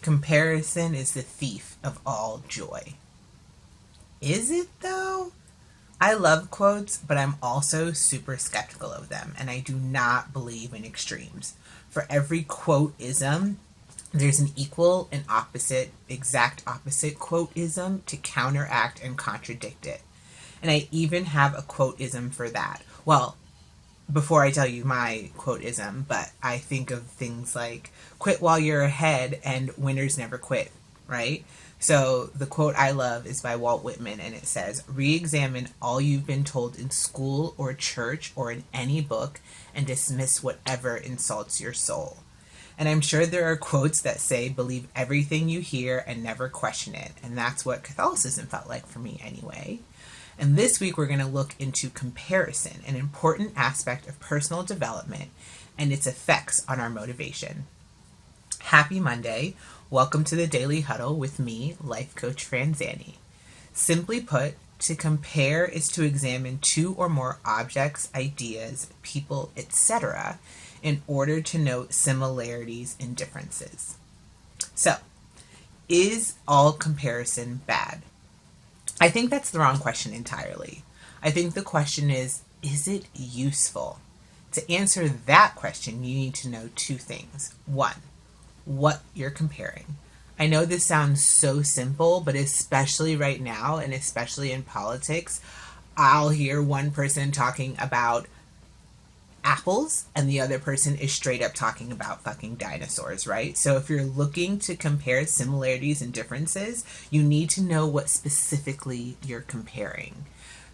Comparison is the thief of all joy. Is it though? I love quotes, but I'm also super skeptical of them, and I do not believe in extremes. For every quote-ism, there's an equal and opposite, exact opposite quote-ism to counteract and contradict it. And I even have a quote-ism for that. Well, before I tell you my quote-ism, but I think of things like quit while you're ahead and winners never quit, right? So the quote I love is by Walt Whitman, and it says, "Re-examine all you've been told in school or church or in any book and dismiss whatever insults your soul." And I'm sure there are quotes that say, believe everything you hear and never question it. And that's what Catholicism felt like for me anyway. And this week we're going to look into comparison, an important aspect of personal development and its effects on our motivation. Happy Monday. Welcome to the Daily Huddle with me, Life Coach Franzani. Simply put, to compare is to examine two or more objects, ideas, people, etc., in order to note similarities and differences. So, is all comparison bad? I think that's the wrong question entirely. I think the question is it useful? To answer that question, you need to know two things. One, what you're comparing. I know this sounds so simple, but especially right now, and especially in politics, I'll hear one person talking about apples and the other person is straight up talking about fucking dinosaurs, right? So if you're looking to compare similarities and differences, you need to know what specifically you're comparing.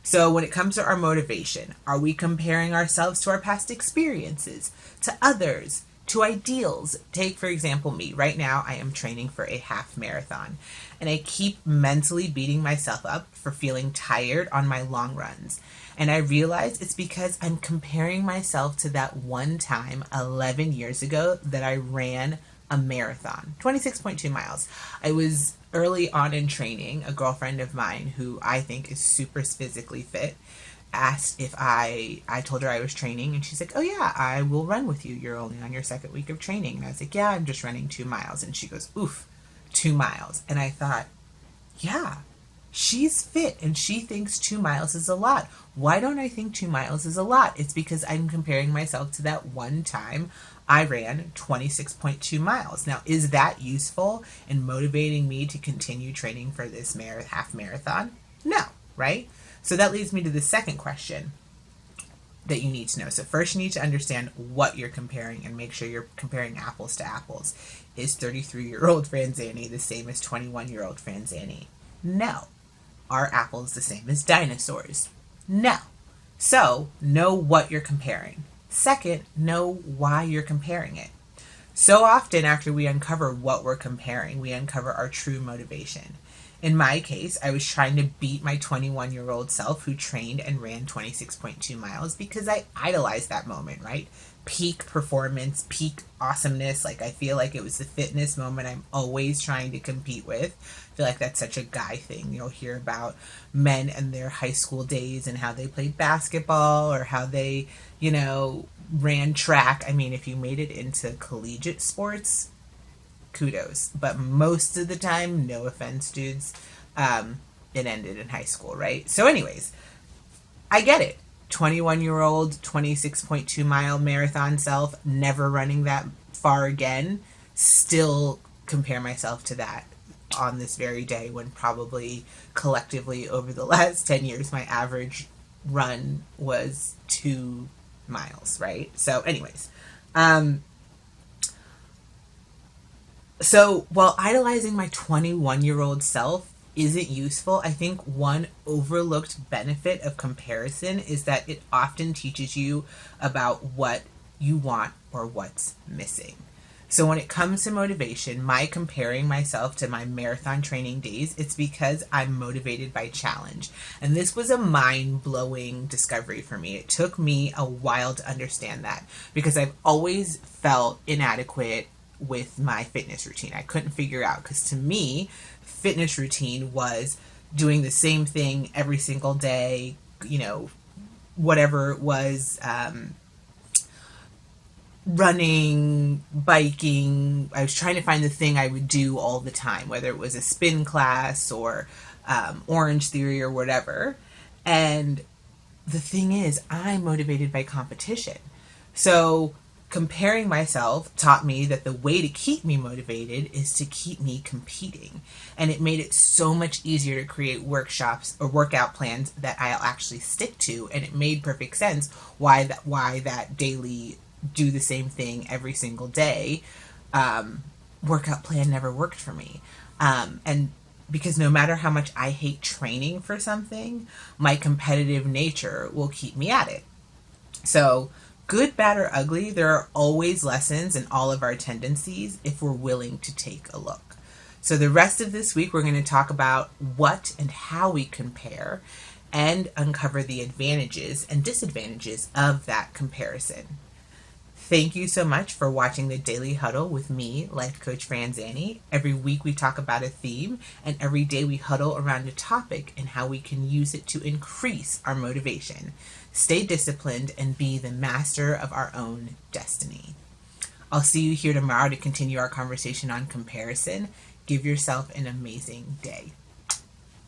So when it comes to our motivation, are we comparing ourselves to our past experiences, to others, to ideals? Take, for example, me. Right now, I am training for a half marathon, and I keep mentally beating myself up for feeling tired on my long runs. And I realize it's because I'm comparing myself to that one time 11 years ago that I ran a marathon, 26.2 miles. I was early on in training. A girlfriend of mine who I think is super physically fit asked if I told her I was training, and she's like, "Oh yeah, I will run with you. You're only on your second week of training." And I was like, "Yeah, I'm just running 2 miles." And she goes, "Oof, 2 miles." And I thought, yeah, she's fit and she thinks 2 miles is a lot. Why don't I think 2 miles is a lot? It's because I'm comparing myself to that one time I ran 26.2 miles. Now, is that useful in motivating me to continue training for this half marathon? No, right? So that leads me to the second question that you need to know. So first you need to understand what you're comparing and make sure you're comparing apples to apples. Is 33-year-old Franzani the same as 21-year-old Franzani? No. Are apples the same as dinosaurs? No. So, know what you're comparing. Second, know why you're comparing it. So often after we uncover what we're comparing, we uncover our true motivation. In my case, I was trying to beat my 21-year-old self who trained and ran 26.2 miles because I idolized that moment, right? Peak performance, peak awesomeness. Like, I feel like it was the fitness moment I'm always trying to compete with. I feel like that's such a guy thing. You'll hear about men and their high school days and how they played basketball or how they, ran track. I mean, if you made it into collegiate sports, kudos. But most of the time, no offense, dudes, it ended in high school, right? So anyways, I get it. 21-year-old, 26.2 mile marathon self, never running that far again, still compare myself to that on this very day when probably collectively over the last 10 years, my average run was 2 miles, right? So anyways, so while idolizing my 21-year-old self isn't useful, I think one overlooked benefit of comparison is that it often teaches you about what you want or what's missing. So when it comes to motivation, my comparing myself to my marathon training days, it's because I'm motivated by challenge. And this was a mind-blowing discovery for me. It took me a while to understand that because I've always felt inadequate with my fitness routine. I couldn't figure out because to me, fitness routine was doing the same thing every single day, whatever it was, running, biking. I was trying to find the thing I would do all the time, whether it was a spin class or Orange Theory or whatever. And the thing is, I'm motivated by competition. So comparing myself taught me that the way to keep me motivated is to keep me competing. And it made it so much easier to create workshops or workout plans that I'll actually stick to. And it made perfect sense why that daily do the same thing every single day workout plan never worked for me. And because no matter how much I hate training for something, my competitive nature will keep me at it. So, good, bad, or ugly, there are always lessons in all of our tendencies if we're willing to take a look. So, the rest of this week, we're going to talk about what and how we compare and uncover the advantages and disadvantages of that comparison. Thank you so much for watching the Daily Huddle with me, Life Coach Franzani. Every week we talk about a theme, and every day we huddle around a topic and how we can use it to increase our motivation. Stay disciplined and be the master of our own destiny. I'll see you here tomorrow to continue our conversation on comparison. Give yourself an amazing day.